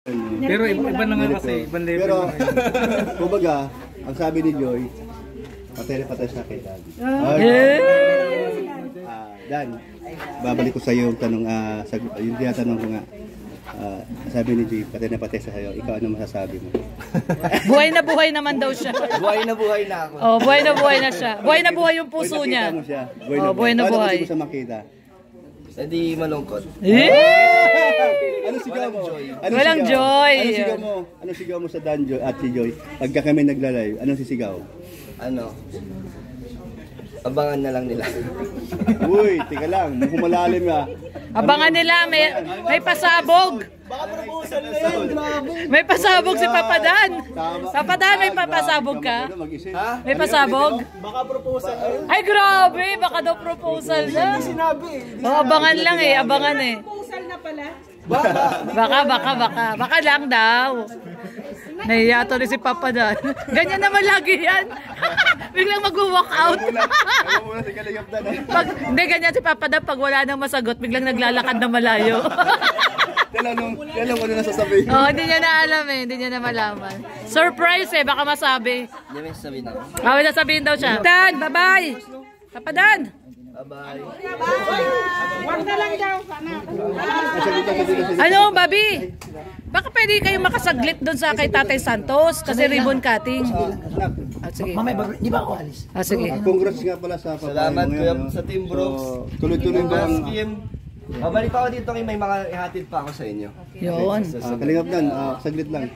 Pero iba na nga kasi, ibang level. Pero, kumbaga, ang sabi ni Joy, patay na patay sa akin, Dan. Dan, babalik ko sa iyo yung tanong, yung tinatanong ko nga. Sabi ni Joy, patay sa iyo, ikaw ano masasabi mo? Buhay na buhay naman daw siya. Buhay na buhay na ako. Oh, buhay na buhay na siya. Buhay na buhay yung puso niya. Buhay na buhay. Paano ko sa makita? Hindi malungkot. Ano sigaw mo? Walang joy. Ano sigaw mo sa Danjo at si Joy? Pagka kami naglalayo, anong sisigaw? Ano? Abangan na lang nila. Uy, tika lang, humalalim ah. Abangan nila, may pasabog. Baka proposal na yun, grabe. May pasabog si Papa Dan. Papa Dan, may papasabog ka? Ha? May pasabog? Baka proposal na yun. Ay, grabe. Baka daw proposal na. Sinabi. Abangan lang eh, abangan eh. Proposal na pala. Baka lang daw. Nahiya to rin si Papa Dan. Ganyan naman lagi yan. Biglang mag-walk out. Hindi, ganyan si Papa Dan. Pag wala nang masagot, biglang naglalakad na malayo. Yan lang ano nasasabihin. Oh, hindi niya na alam eh. Hindi niya na malaman. Surprise eh, baka masabi. Hindi may sabihin ako. May nasabihin daw siya. Dan, bye-bye. Papa Dan. Bye-bye. Wag na lang daw. Ano, Bobby? Baka pwede kayong makasaglit doon sa kay Tatay Santos kasi ribbon cutting. Sige. Mamaya, di ba ako alis? Sige. Congrats nga pala sa papay. Salamat kuya sa Team Brooks. Tuloy-tuloy ba ang... Babalik pa ako dito kay may mga ihatid pa ako sa inyo. Yun. Kalingap Dan, saglit lang.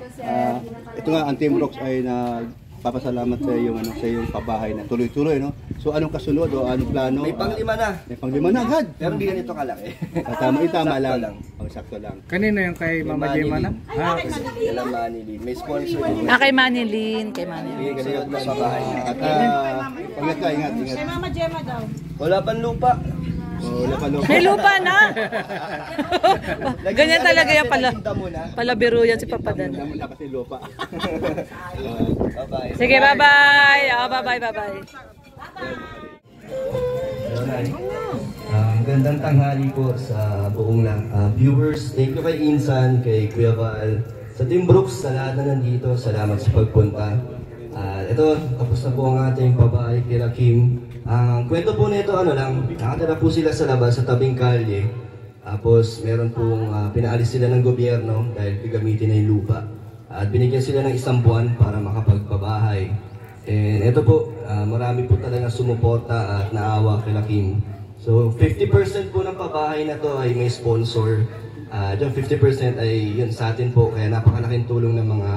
Ito nga, ang Team Brooks ay nagpapasalamat sa iyong sa iyong pabahay na tuloy-tuloy, no? So anong kasunod o anong plano? May panglima na. May panglima na agad. Pero hindi ganito kalaki. Tama Sakto lang. Sakto lang. Kanino yung kay Mama Gemma na? Kailan Manili. May sponsor din. Kay Manilin. Kay Manilin. Bigay kasi yun sa bahay niya. At ingat ka, ingat. Kay Mama Gemma daw. Wala pang lupa. May lupa na. Ganyan talaga yan pala. Palabiro yan si Papa Dan. Wala kasi lupa. Bye-bye. Sige, bye-bye. Bye-bye. Gandang tanghali po sa buong viewers. Thank you kay Insan, kay Kuya Val, sa Team Brooks, sa lahat na nandito. Salamat sa pagpunta. Ito, tapos na po ang ating babae, kila Kim. Ang kwento po nito, nakatira po sila sa labas, sa tabing kalye. Tapos meron pong pinaalis sila ng gobyerno dahil gagamitin na yung lupa. At binigyan sila ng 1 buwan para makapagpabahay. And ito po, marami po talaga sumuporta at naawa kila Kim. So 50% po ng pabahay na to ay may sponsor. Diyan 50% ay yun sa atin po, kaya napakalaking tulong ng mga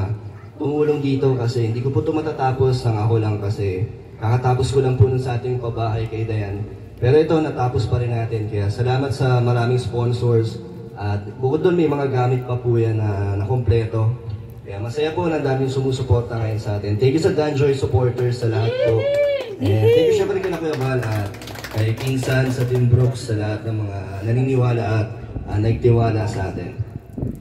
tumulong dito kasi hindi ko po ito matatapos ng ako lang kasi kakatapos ko lang po nun sa ating pabahay kay Dayan. Pero ito, natapos pa rin natin. Kaya salamat sa maraming sponsors. At bukod doon, may mga gamit pa po yan na kompleto. Kaya masaya po na daming sumusuporta ngayon sa atin. Thank you sa Danjoy supporters sa lahat po. And thank you syempre kay Kuya Val at kay Kinsan sa Team Brooks sa lahat ng mga naniniwala at nagtiwala sa atin.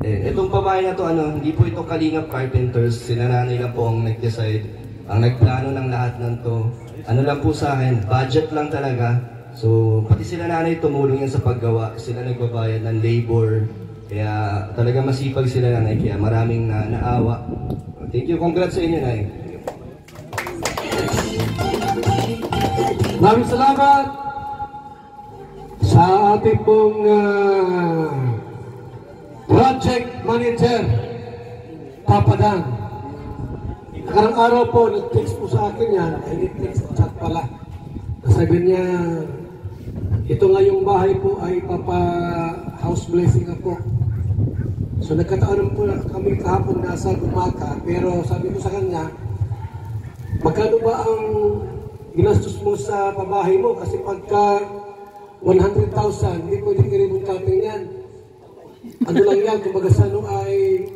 And itong pabahay na to, hindi po ito Kalingap Carpenters. Sila nanay lang po ang nag-decide. Ang nagplano ng lahat ng to, lang po sa akin, budget lang talaga. So, pati sila nanay tumulong yan sa paggawa. Sila nagbabayad ng labor. Kaya talaga masipag sila nanay. Kaya maraming naawa. Thank you. Congrats sa inyo, Nay. Maraming salamat sa ating pong project manager, Papa Dan. Karang araw po, nag-text po sa akin yan, ay nag-text chat pala. Sabi niya, ito nga yung bahay po ay house blessing ako. So nagkataon po kami kahapon nasa umaga, pero sabi ko sa kanya, magkano ba ang ginastos mo sa pabahay mo? Kasi pagka 100,000, hindi pwede i-ribbon cutting yan. Ano lang yan, kumbaga sa ay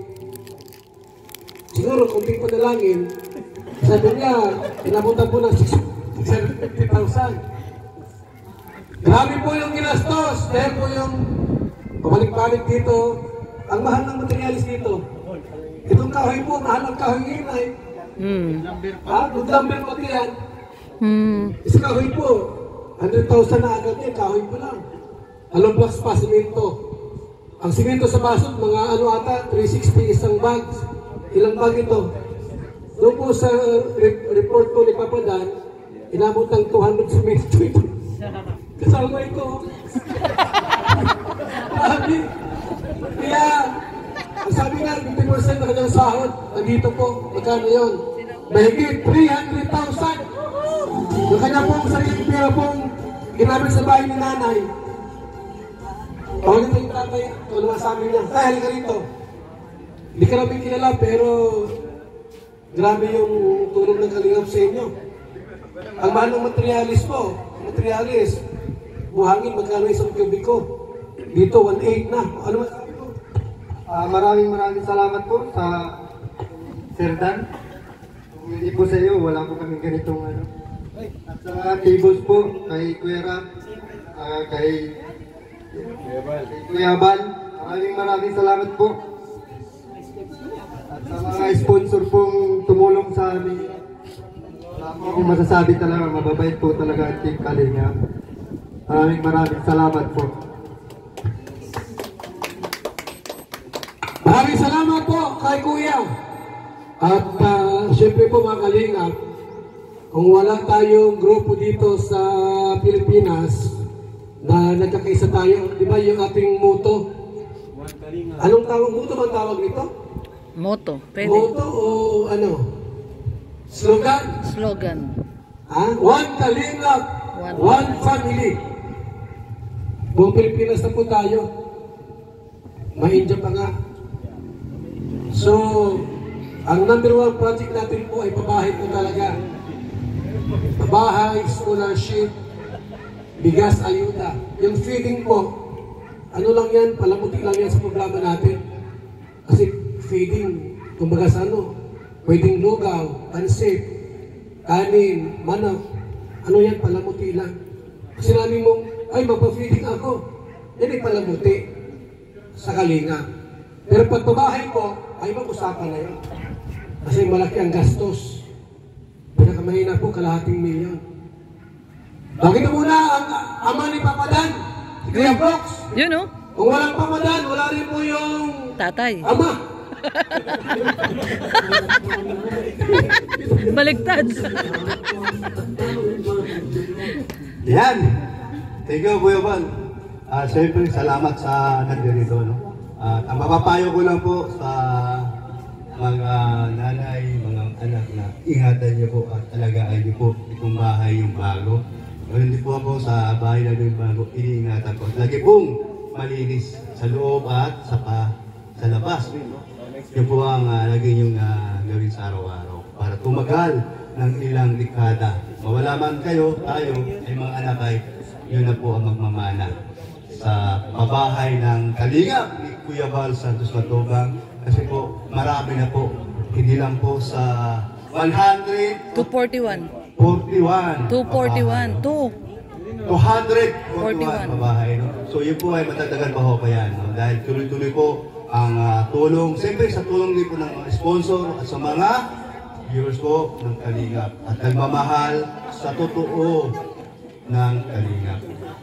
siguro kung di panalangin, sabi niya, inabutan po ng 650,000. Grabe po yung ginastos. Dahil po yung pabalik-balik dito, ang mahal ng materialis dito. Itong kahoy po, mahal ang kahoy ngayon ay. Good lumber pati yan. Is kahoy po, 100,000 na agad yan, kahoy po lang. Along blocks pa, simento. Ang simento sa basot, mga ano ata, 360 isang bag. Ilang bag ito? Doon po sa report po ni Papa Dan, inabot ng 200 simento ito. Kasama ito. Kaya, ang sabi nga, 50% na kanyang sahod, nandito po, magkano yun? Mahigit 300,000. Yung kanya pong sariling pera pong ginamit sa bahay ni nanay. Tawagin mo yung tatay, ano masabi niya, ay, halika rito. Hindi ka namin kilala, pero grabe yung tulong ng Kalingap sa inyo. Ang mahal ng materialis po, buhangin, magkano isang kubiko. Dito, 1.8 na. Ano masabi po? Maraming salamat po sa Sir Dan. Kung hindi po sa iyo, wala po kami ganitong ano. At sa mga tables po, kay Kuya Ram, kay Kuya Bal, maraming salamat po. At sa mga sponsor pong tumulong sa amin, wala po akong masasabi talaga, mababait po talaga ang Team Kalingap. Maraming salamat po. Maraming salamat po kay Kuya. At syempre po mga Kalingap, kung wala tayong grupo dito sa Pilipinas na nagkakaisa tayo, di ba yung ating motto? Anong tawag motto? Bang tawag nito? Moto. Pwede. Motto o ano? Slogan? Slogan. One Kalingap, one family. Buong Pilipinas na po tayo. May-India pa nga. So, ang number 1 project natin po ay pabahay po talaga. Pabahay, scholarship, bigas, ayuda. Yung feeding po, ano lang yan, palamuti lang yan sa programa natin. Kasi feeding, kumbaga sa ano, pwedeng lugaw, pansit, kanin, manok. Ano yan, palamuti lang. Kasi namin mong, ay magpa-feeding ako. Yan ay palamuti sa Kalingap. Pero pag pabahay po, ay mag-usapan na yun. Kasi malaki ang gastos. Pinakamahina po, kalahating milyon. Bakit na muna ang ama ni Papa Dan? Si Kuya Brooks. Yun o. Kung walang Papa Dan, wala rin po yung Tatay. ama. Baligtad. Yan. Thank you, Kuya Bal. Siyempre, salamat sa nandito, no? At ang mapapayo ko lang po sa mga nanay, mga anak na ingatan niyo po at alagaan niyo po itong bahay yung bago. Hindi po ako sa bahay na yung bago, iniingatan ko. Lagi pong malinis sa loob at sa labas. Yun po ang lagi niyong gawin sa araw-araw para tumagal ng ilang dekada. Mawala man kayo, tayo, ay mga anak ay yun na po ang magmamana sa pabahay ng Kalingap ni Kuya Bal Santos Matubang. Kasi po, marami na po. Hindi lang po sa 241. 241 pabahay. No? So yun po ay matatagal pa ho pa yan. No? Dahil tuloy-tuloy po ang tulong. Siyempre sa tulong din po ng mga sponsor at sa mga viewers po ng Kalingap. At nagmamahal sa totoo ng Kalingap.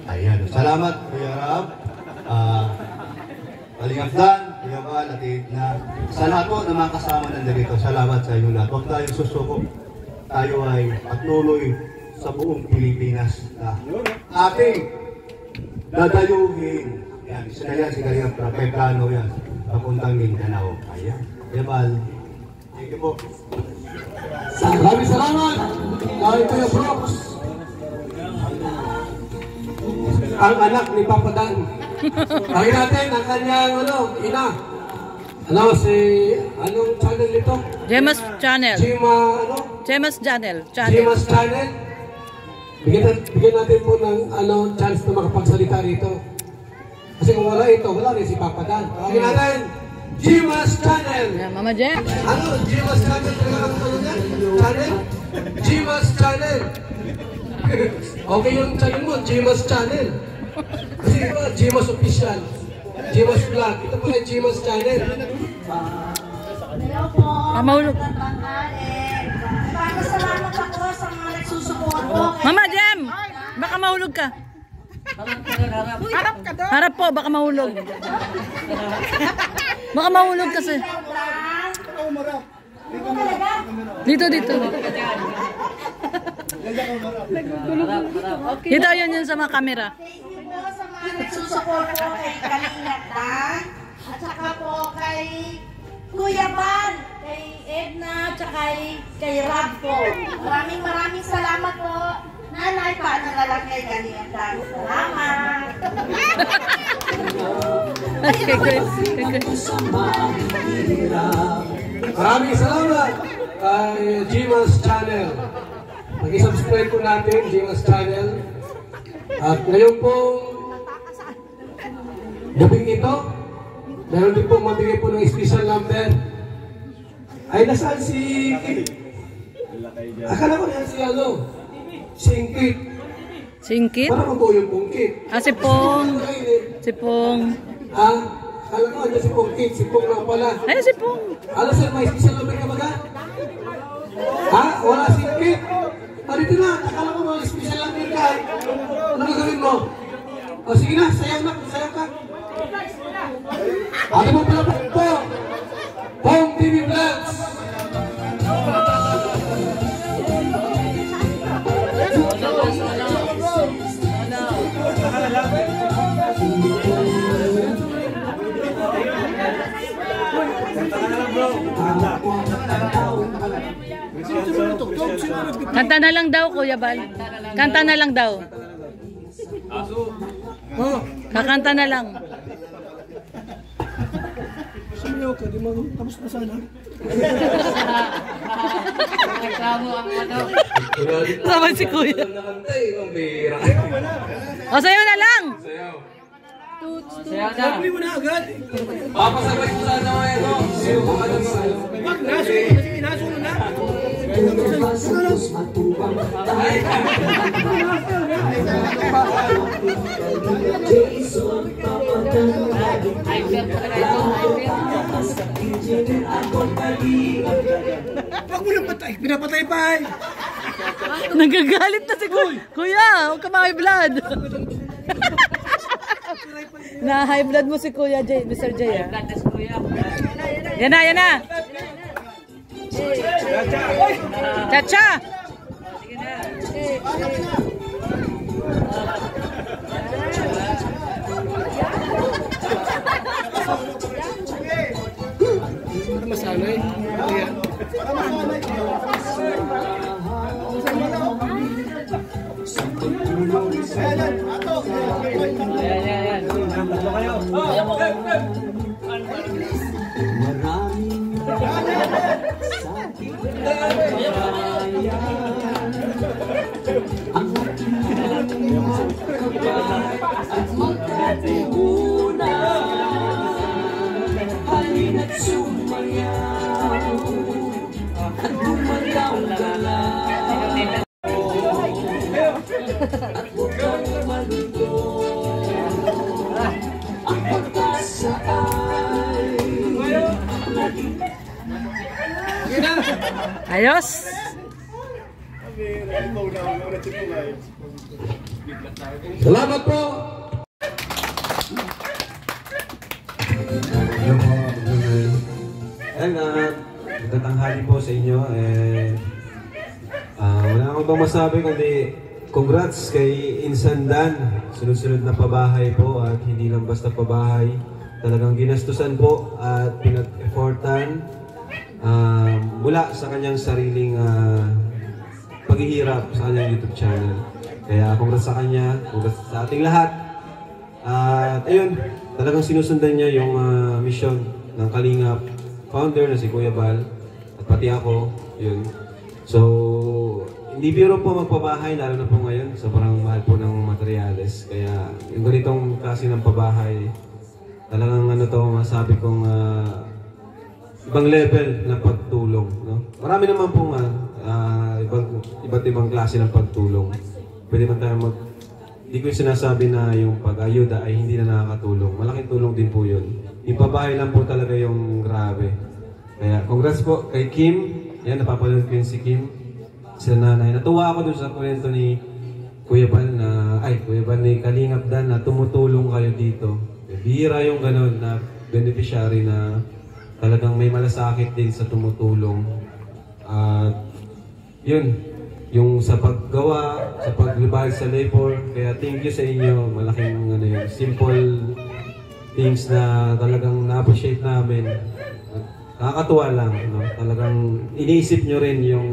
Ayan. Salamat, Kuya Rab. Kalingap Dan, Kuya Bal, at na sa lahat po ng mga kasama nandito. Salamat sa inyo lahat. Huwag tayong susuko. Tayo ay patuloy sa buong Pilipinas na ating dadayuhin. Yan, isa na yan, si Kalingap Petrano yan. Papuntang Mindanao. Ayan. Kuya Bal, thank you po. Maraming salamat kay Kuya Brooks. Ang anak ni Papa Dan. Pakinggan natin ang kanyang ina. Anong channel ito? Gemas Channel. Gemas Channel. Gemas Channel. Bigyan natin po ng chance na makapagsalita rito. Kasi kung wala ito, wala rin si Papa Dan. Pakinggan natin. Gemas Channel. Yeah, Mama Jem. Gemas Channel? Channel? Gemas Channel. Okay yung channel mo, Gemas Channel. Kasi diba, Gemas Official, Gemas Vlog. Ito pala yung Gemas Channel. Hello po. Mahulog. Pasalamat ako sa mga nagsusuporto. Mama Jem! Baka mahulog ka. Harap po, baka mahulog. Baka mahulog kasi. Dito. Dito, yun sa mga camera. Sa mga nagsusupport po kay Kalingatan, at saka po kay Kuya Bal, kay Edna, at saka kay Rab po. Maraming salamat po. Nanay, paano na lang kay Kalingatan. Salamat! Maraming salamat kay Jimas Channel. Mag-subscribe po natin, Jimas Channel. At ngayon po, gabing ito, meron din po mabigay po ng special number. Ay, nasaan si Kit? Akala ko yan si Singkit. Singkit? Parang po yung Pungkit. Si Pong. Si Pong. Ha? Akala ko andyan si Pungkit. Si Pong lang pala. Ay, si Pong. Ano sir, may special number ka ba ka? Ha? Wala Singkit? Dito na, akala ko mga special number ka. Ano gagawin mo? O sige na, sayaw na, sayaw ka. Ano mo pala po? Pong TV Vlogs. Kanta na lang daw, Kuya Bal. Kanta na lang daw. Kakanta na lang. Sumayaw ka, di mo tapos na sana. Sama si Kuya. O, sayo na lang. Sabi mo na agad. Papasabay ko sana ngayon, no? Wag na, sige, nasunod na. Wag mo lang patay, pinapatay pa eh. Nagagalit na si Kuya. Kuya, huwag ka maka-blood. Na-high blood mo si Kuya Jay, Mr. Jay. Yan na, yan na. Chacha! Masanay. Ayos. Salamat po. Hello po. Tatanghali po sa inyo. Wala akong bang masabi kundi congrats kay Insan Dan. Sunod-sunod na pabahay po at hindi lang basta pabahay. Talagang ginastusan po at pinag-effortan mula sa kanyang sariling paghihirap sa kanyang YouTube channel. Kaya congrats sa kanya, congrats sa ating lahat. At ayun, talagang sinusundan niya yung mission ng Kalingap founder na si Kuya Bal at pati ako, yun. So, hindi biro po magpabahay, lalo na po ngayon. Sobrang mahal po ng materyales. Kaya yung ganitong klase ng pabahay, talagang masabi kong ibang level na pagtulong. No? Marami naman pong iba't ibang klase ng pagtulong. Pwede man tayo hindi ko sinasabi na yung pag-ayuda ay hindi na nakakatulong. Malaking tulong din po yun. Yung pabahay lang po talaga yung grabe. Kaya congrats po kay Kim. Yan, napapanood ko yun si Kim. Sila nanay. Natuwa ako dun sa kwento ni Kuya Bal ni Kalingap Dan na tumutulong kayo dito. Bihira yung ganun na beneficiary na talagang may malasakit din sa tumutulong. Yun, yung sa paggawa, sa paglibahag sa labor. Kaya thank you sa inyo. Malaking simple things na talagang na-appreciate namin. Nakakatuwa lang, no? Talagang iniisip nyo rin yung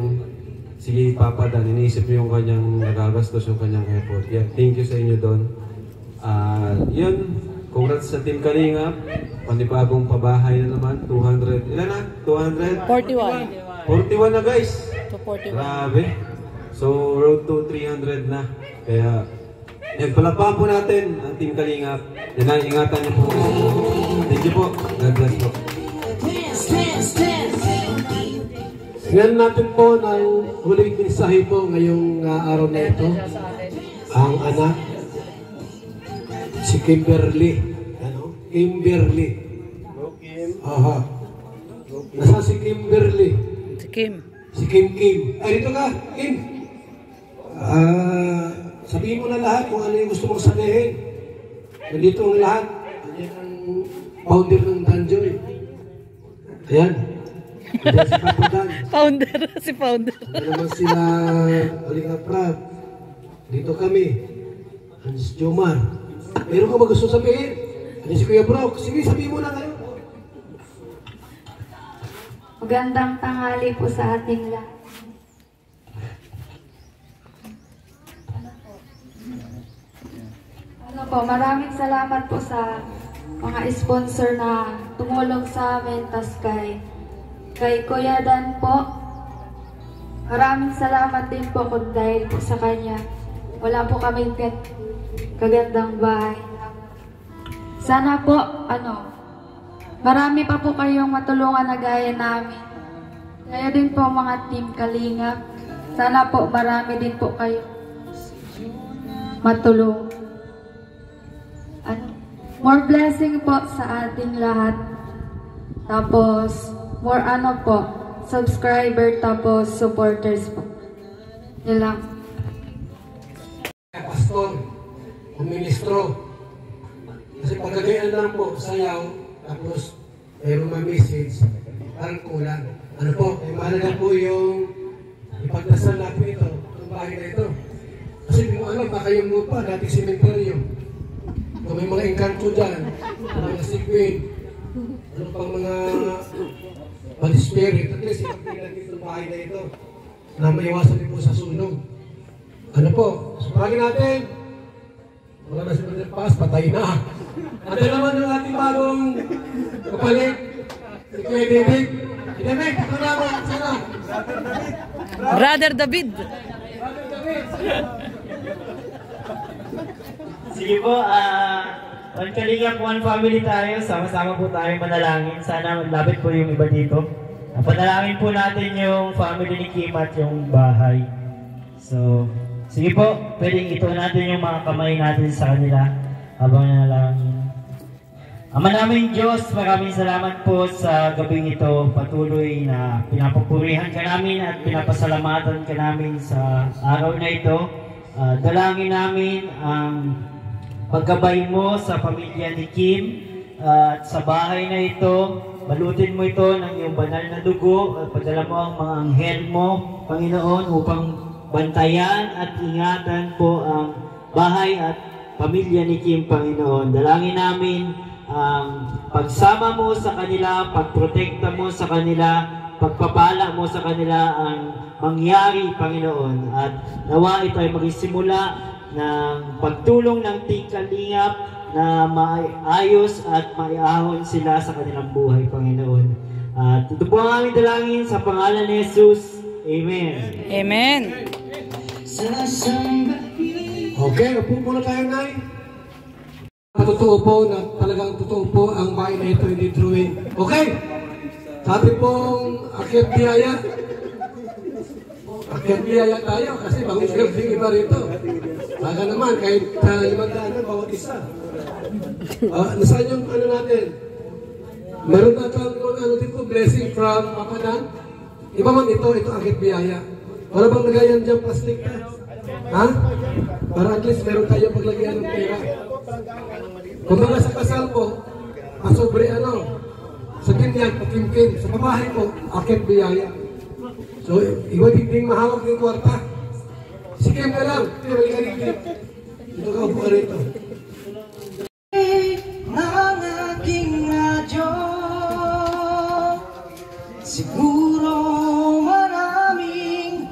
si Papa Dan, iniisip nyo yung kanyang nagagastos, yung kanyang effort. Yeah, thank you sa inyo doon. Yun, congrats sa Team Kalingap. Panibagong pabahay na naman, 200, ilan na? 200? 41. 41 na guys! To 41. Grabe. So, road to 300 na. Kaya, yan, palakpakan po natin ang Team Kalingap. Yan na, ingatan niyo po. Thank you po. God bless po. Tingnan natin po ng huling mensahe po ngayong araw na ito. Ang anak, si Kimberly. Ano? Kimberly. Aha. Nasaan si Kimberly? Si Kim. Si Kim. Ay, dito ka, Kim. Sabihin mo na lahat kung ano yung gusto mong sabihin. Nandito ang lahat. Nandiyan ang founder ng Danjoy. Ayan. Nandiyan si Papa Dan. Si founder. Ano naman sila Kalingap Rab. Dito kami. Hans Jomar. Meron ka ba gusto sabihin? Ano si Kuya Brock? Sige, sabihin mo na kayo. Magandang tanghali po sa ating lahat. Maraming salamat po sa mga sponsor na tumulong sa amin, tas kay Kuya Dan po. Maraming salamat din po kung dahil po sa kanya wala po kaming kagandang bahay. Sana po, marami pa po kayong matulungan na gaya namin. Kaya din po mga Team Kalingap. Sana po marami din po kayo matulong. More blessing po sa ating lahat. Tapos, more subscriber, tapos supporters po. Yun lang. Pastor, o ministro. Kasi pagkagayaan lang po, sayaw, tapos mayroong ma-message, parang kulang. Ano po, mahalaga po yung ipagdasal natin ito, itong bahay na ito. Kasi hindi mo alam, baka yung lupa, dating sementeryo. Kung may mga engkanto dyan, mga sikwin, ano pang mga balispirit, at least ipagpilan itong bahay na ito na maiwasan din po sa sunog. Ano po, supagin natin. Wala na si Brother Paz, patay na. At naman yung ating bagong kapalit, si Kuya David. Si David, ito na mo, sana. Brother David. Sige po, One Kalingap, One Family tayo. Sama-sama po tayo manalangin. Sana malapit po yung iba dito. Panalangin po natin yung family ni Kim at yung bahay. So, sige po, pwedeng ito natin yung mga kamay natin sa kanila habang nanalangin. Ama namin Diyos, maraming salamat po sa gabing ito. Patuloy na pinapupurihan ka namin at pinapasalamatan ka namin sa araw na ito. Dalangin namin ang paggabay mo sa pamilya ni Kim at sa bahay na ito. Balutin mo ito ng iyong banal na dugo at padala mo ang mga anghel mo, Panginoon, upang bantayan at ingatan po ang bahay at pamilya ni Kim, Panginoon. Dalangin namin ang pagsama mo sa kanila, pagprotekta mo sa kanila, pagpapala mo sa kanila ang mangyari, Panginoon. At nawa ito ay magsimula ng pagtulong ng Team Kalingap na maayos at maiahon sila sa kanilang buhay, Panginoon. At ito po ang aming dalangin sa pangalan ni Jesus. Amen. Amen. Okay, upo muna tayo, Nay. Totoo po na talagang totoo po ang bahay na ito hindi drawing. Okay? Sabi pong akyat biyaya. Akyat biyaya tayo kasi bang iba rito. Baka naman kahit 500 bawat isa. Nasaan yung ano natin? Meron na tayong dito, blessing from Papa Dan. Iba man ito akyat biyaya. Wala bang nagayan dyan plastic? Ha? Para at least meron tayo paglagyan ng pera. Kung mga sa kasal po, masobre sa ganyan, pakimkim, sa pamahay po, akit biyaya. So, iwa ding mahawag ng kwarta. Sikim ka lang, balik ka rin. Ito ka po ka rito. Ng aking radyo, siguro maraming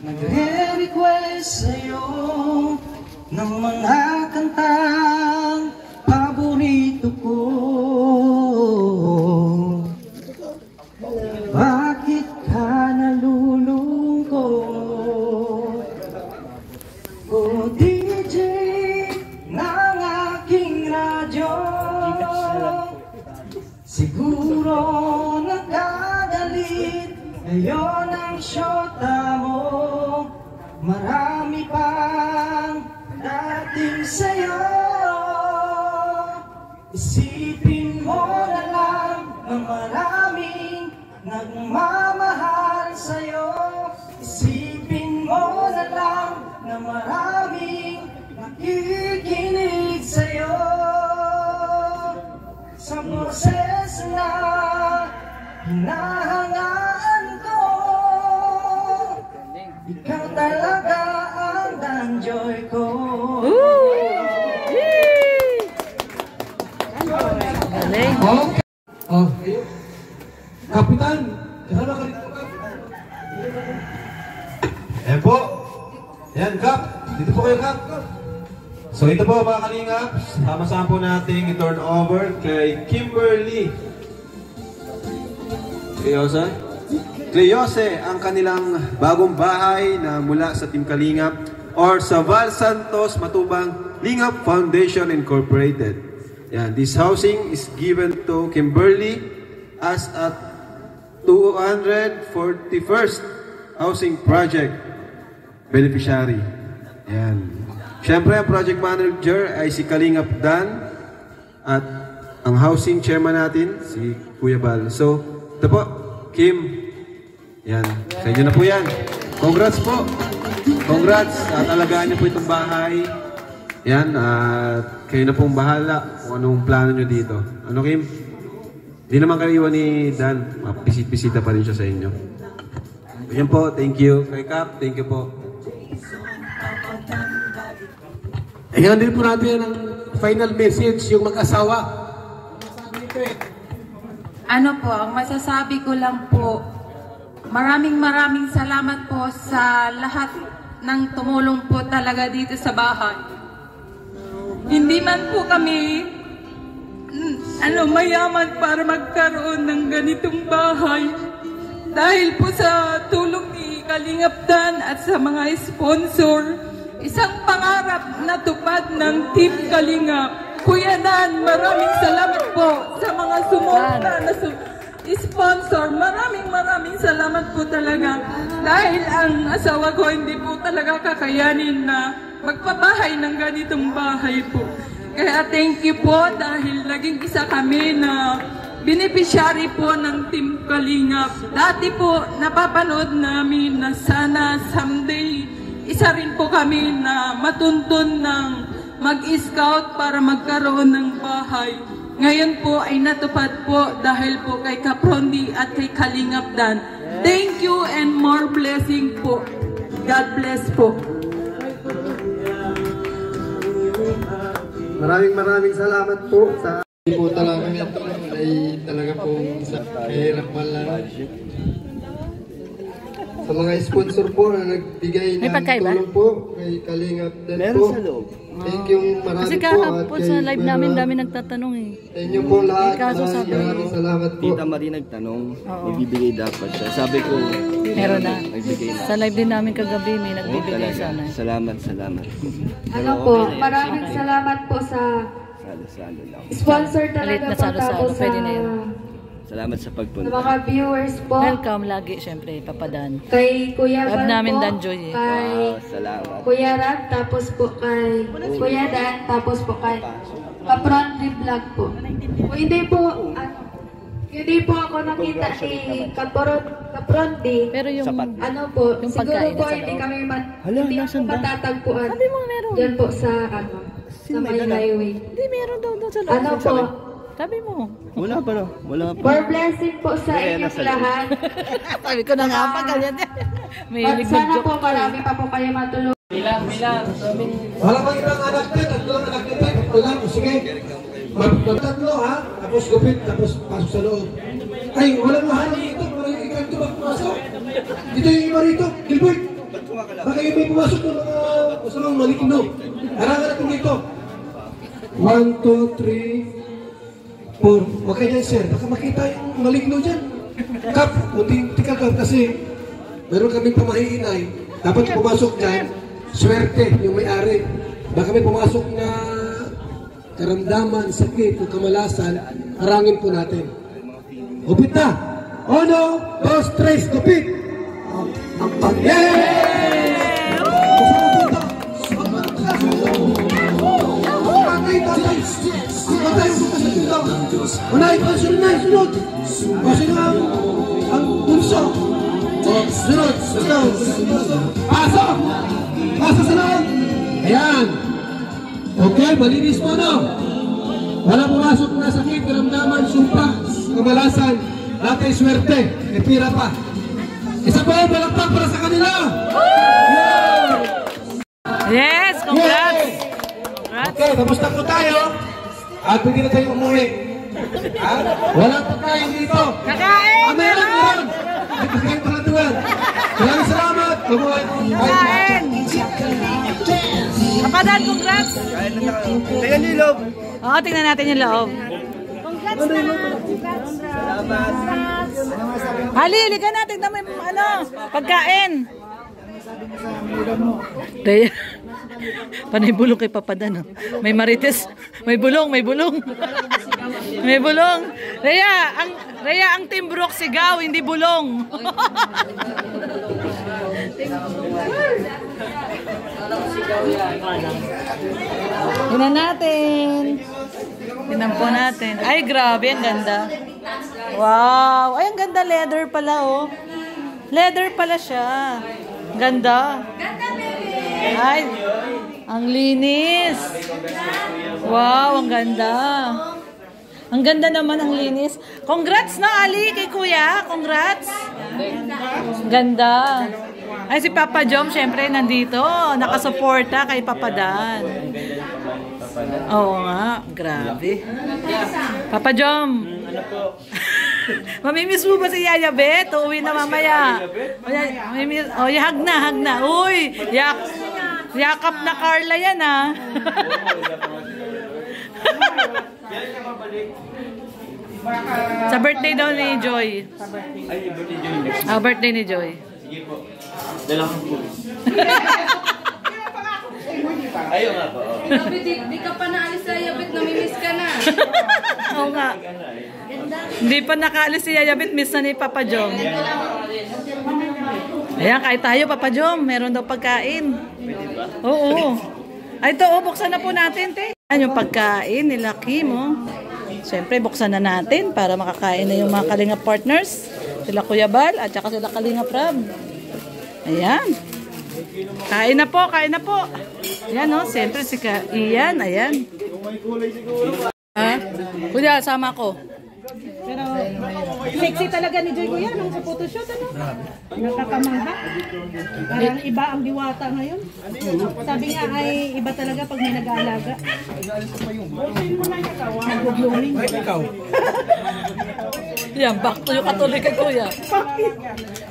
nagre-request sa'yo ng mga kantang paborito ko. Bakit ka nalulungkot? O DJ ng aking radyo, siguro nagagalit ngayon ang syota mo. Marami pang dating sa'yo. Isipin mo na lang na maraming nagmamahal sa'yo. Isipin mo na lang na maraming nakikinig sa'yo. Sa proseso na hinahangaan ko, ikaw talaga ang danjoy ko. Galing. Okay. Kapitan, kasama ka rito, Kap. Ayan po. Ayan, Kap. Dito po kayo, Kap. So ito po mga kalingap, sama-sama po natin i-turn over kay Kimberly Cleose ang kanilang bagong bahay na mula sa Team Kalingap or sa Val Santos Matubang Lingap Foundation Incorporated. Yan, this housing is given to Kimberly as a 241st housing project beneficiary. Yan. Siyempre, ang project manager ay si Kalingap Dan at ang housing chairman natin, si Kuya Bal. So, ito po, Kim. Yan, sa inyo na po yan. Congrats po. Congrats at alagaan niyo po itong bahay. Yan, at kayo na pong bahala kung anong plano niyo dito. Ano, Kim? Di naman kayo iwan ni Dan. Pisit-pisita pa rin siya sa inyo. Yan po, thank you. Kay Cap, thank you po. Ayan din po natin ang final message, yung mag-asawa. Ano po, ang masasabi ko lang po, maraming salamat po sa lahat ng tumulong po talaga dito sa bahay. Hindi man po kami mayaman para magkaroon ng ganitong bahay. Dahil po sa tulong ni Kalingap Dan at sa mga sponsor, isang pangarap na tupad ng Team Kalingap. Kuya Dan, maraming salamat po sa mga sumunta na sponsor. Maraming salamat po talaga. Dahil ang asawa ko hindi po talaga kakayanin na magpabahay ng ganitong bahay po. Kaya thank you po dahil naging isa kami na beneficiary po ng Team Kalingap. Dati po napapanood namin na sana someday isa rin po kami na matuntun ng mag-scout para magkaroon ng bahay. Ngayon po ay natupad po dahil po kay Kaprondi at kay Kalingap Dan. Thank you and more blessing po. God bless po. Maraming salamat po sa po talaga ito ay talaga po sa kahirap lang. Sa mga sponsor po na nagbigay ng tulong po kay Kalingap Dan po. Thank you marami kasi po. Kasi po sa live namin dami nagtatanong eh. Sa inyo po lahat. Maraming salamat po. Tita Marie nagtanong, magbibigay dapat siya. Sabi ko, meron na. Nagbigay na. Sa live din namin kagabi may nagbibigay sana. Salamat. Ano po, maraming salamat po sa sponsor talaga po tapos sa salamat sa pagpunta. mga viewers po. Welcome lagi syempre Papadan. Kay Kuya Van namin po. Dan Joy eh. Kay salamat. Kuya Rab, tapos po kay Kuya Dan, tapos po kay Kaprondi Vlog po. Hindi po ako nakita ni Kaprondi. Pero yung ano po, yung siguro pagkain po sa hindi loob. kami Hala, hindi nasan po ba? matatagpuan. Hindi mo meron. Yan po sa sa may highway. Hindi, meron daw sa loob. Ano po? Sabi mo. Wala pa no? Wala pa. For blessing po sa inyong lahat. Sabi ko na nga pa, ganyan. May At hilig sana mag-joke. po marami pa po kayo matulungan. Wala pang ilang anak din, tatlong anak din. Ito lang, sige. Magtatlo ha, tapos gupit, tapos pasok sa loob. Ay, walang mahal dito, walang ikaw dito magpumasok. Dito yung iba rito, Gilbert. Baka yung may pumasok ng mga kasamang malikino. Harangan natin dito. 1, 2, 3, 4. Huwag kayo dyan, sir. Baka makita yung maligno dyan. Kap, munti ka kap kasi meron kaming pamahiinay. Dapat pumasok dyan, swerte yung may-ari. Baka may pumasok na karamdaman, sakit, o kamalasan, harangin po natin. Gupit na! 1, 2, 3, gupit! Yay! Unahin pa, sunod na, sunod! O sino ang bunso? O, sunod, sunod! Pasok! Pasok sa loob! Ayan! Okay, malinis mo, no? Wala pumasok na sakit, karamdaman, sumpa, kamalasan, natin swerte, may pira pa. Isa po, balakpak para sa kanila! Yes, congrats! Okay, tapos na po tayo. At pwede na tayo umuwi. Ha? Walang pagkain dito. Kakain! Meron! May pagkain pala doon. Maraming salamat. Mabuhay. Kakain! Papadan, congrats! Tingnan niyo yung loob. Oo, tingnan natin yung loob. Congrats na! Congrats! Hali ka natin na may pagkain. Rhea, panay bulong kay Papadan. May marites, may bulong, may bulong. May bulong. Rhea, ang Team Brooks sigaw, hindi bulong. Tingnan natin. Tingnan po natin. Ay, grabe, ang ganda. Wow. Ay, ang ganda. Leather pala, oh. Leather pala siya. Ganda. Ay, ang linis. Wow, ang ganda. Ang ganda naman ang linis. Congrats na, Ali, kay Kuya. Congrats. Ganda. Ay, si Papa Jom, syempre, nandito. Nakasuporta kay Papa Dan. Oo nga, grabe. Papa Jom. Mamimiss mo ba si Yaya Bet? Uuwi na mamaya. O, hag na. Uy, yakap na Carla yan, ha. Sa birthday daw ni Joy. Birthday ni Joy. Sige po. Dalawang po. Ayaw nga po. Di ka pa naalis sa Yabit, namimiss ka na. Oo nga. Hindi pa nakaalis si Yayabit, miss na ni Papa Jom. Ayan, kahit tayo, Papa Jom. Meron daw pagkain. Oo. Ay, ito, buksan na po natin, te. Ayan yung pagkain nila Kim, oh. Siyempre, buksan na natin para makakain na yung mga Kalinga partners. Sila Kuya Bal at saka sila Kalinga Prab. Ayan. Kain na po, kain na po. Ayan, oh. Siyempre, si Ian, ayan. Ha? Kuya, sama ko. Pero sexy talaga ni Joy Kuya nung sa photoshoot, ano? Nakakamangha. Parang iba ang diwata ngayon. Sabi nga ay iba talaga pag may nag-aalaga. Nag-blooming. Ikaw. Yan, back to yung katuloy kay Kuya.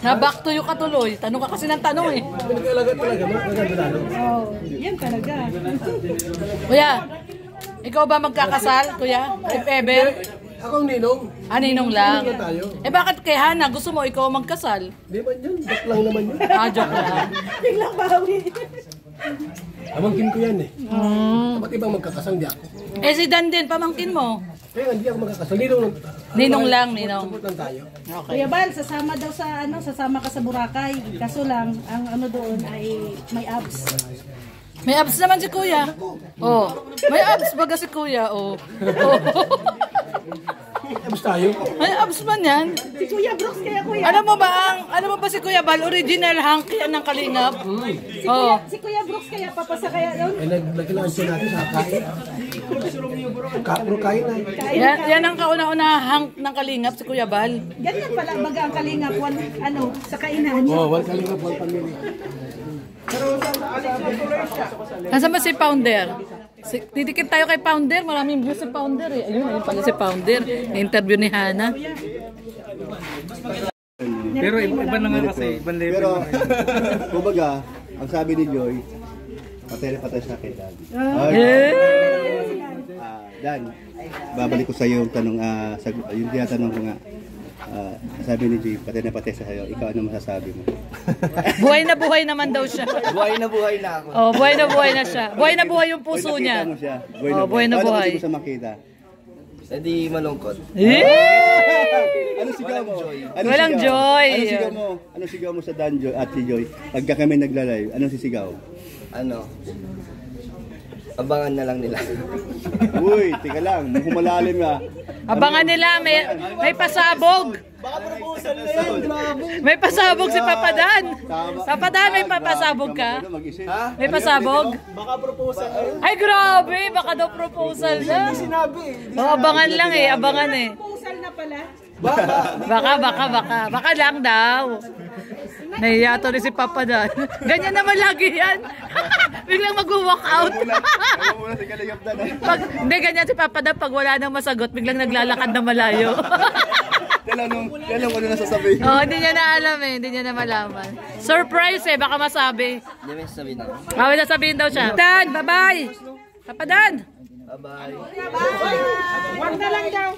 Na back to yung katuloy. Tanong ka kasi ng tanong, eh. Nag-aalaga talaga, maganda lalo. Oh, yan talaga. Kuya, ikaw ba magkakasal, Kuya? If ever? Ako ang ninong. Ninong lang. Ninong tayo. Eh bakit kay Hana gusto mo ikaw magkasal? Di ba yun? Joke lang naman yun. Joke lang. Biglang bawi. Pamangkin ko yan, eh. Ba't ibang magkakasal, di ako? Eh si Dan din, pamangkin mo. Kaya hindi ako magkakasal. Ninong lang, ninong. Support lang tayo. Okay. Kuya Bal, sasama daw sa sasama ka sa Boracay. Kaso lang, ang doon ay may abs. May abs naman si Kuya. Oh, may abs baga si Kuya, oh. abs tayo. Ay, abs man yan. Si Kuya Brooks kaya Kuya. Alam mo ba si Kuya Bal, original hunk yan ng Kalingap? Oo. Si Kuya Brooks kaya papasa kaya yun? Ay, naglalansin natin sa kain. Kapro kain na. Yan ang kauna-una hunk ng Kalingap, si Kuya Bal. Ganyan pala baga ang kalingap sa kainan. Oh, wal kalingap, wal pamilya. Nasaan ba si Pounder? Didikit tayo kay Pounder. Maraming views si Pounder eh. Ayun pala si Pounder. Na-interview ni Hana. Pero iba na nga kasi, ibang level. Pero, kumbaga, ang sabi ni Joy, patay na patay sa akin, Dan. Dan, babalik ko sa iyo yung tanong, yung tinatanong ko nga. Sabi ni Joy, patay na patay sa iyo, ikaw ano masasabi mo? Buhay na buhay naman daw siya. Buhay na ako. Oh, buhay na buhay na siya. Buhay na buhay yung puso niya. Buhay na buhay. Paano ko sa makita? Hindi malungkot. Ano sigaw mo? Walang joy. Ano sigaw mo sa Dan Joy at si Joy? Pagka kami nagla-live, anong sisigaw? Abangan na lang nila. Uy, tika lang, humalalim nga. Abangan nila, may pasabog. Baka proposal na yan, grabe. May pasabog si Papa Dan. Papa Dan, may papasabog ka? May pasabog? Baka proposal na yan. Ay, grabe. Baka daw proposal na. Hindi sinabi. Abangan lang eh, abangan eh. Proposal na pala. Baka lang daw. Nahiya to rin si Papa Dan. Ganyan naman lagi yan. Biglang mag-walk out. Hindi, ganyan si Papa Dan. Pag wala nang masagot, biglang naglalakad na malayo. Yan ang ano nasasabihin. Oh, hindi niya na alam eh. Hindi niya na malaman. Surprise eh, baka masabi. Hindi may sabihin ako. May nasabihin daw siya. Dan, bye-bye. Papa Dan. Bye-bye. Wag na lang daw.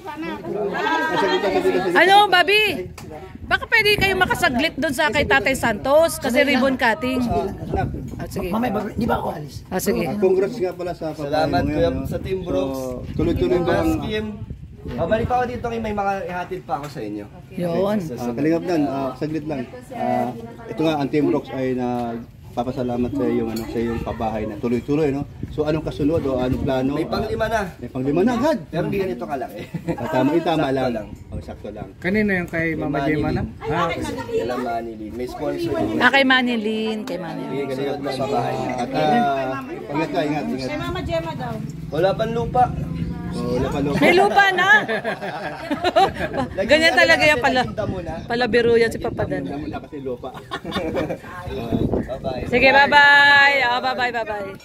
Ano, Bobby? Baka pwede kayong makasaglit doon sa kay Tatay Santos kasi ribbon cutting. Sige. Mamaya, di ba ako alis? Sige. Congrats nga pala sa Salamat kuya sa Team Brooks. Tuloy-tuloy ba ang... Babalik pa ako dito kay may ihatid pa ako sa inyo. Yun. Kalingap Dan, saglit lang. Ito nga, ang Team Brooks ay papasalamat sa iyong sa iyong pabahay na tuloy-tuloy, no? So anong kasunod o anong plano? May panglima na. May panglima na agad. Pero hindi ganito kalaki. Tama lang. Sakto lang. Kanino yung kay Mama Gemma na? Kay Manilin. May sponsor. Kay Manilin. Kay Manilin. Ganito na sa bahay. At ingat. Kay Mama Gemma daw. Wala pang lupa. May lupa na. Ganyan talaga yan pala. Palabiro yan si Papa Dan. Kasi lupa. Sige, bye-bye. Bye-bye.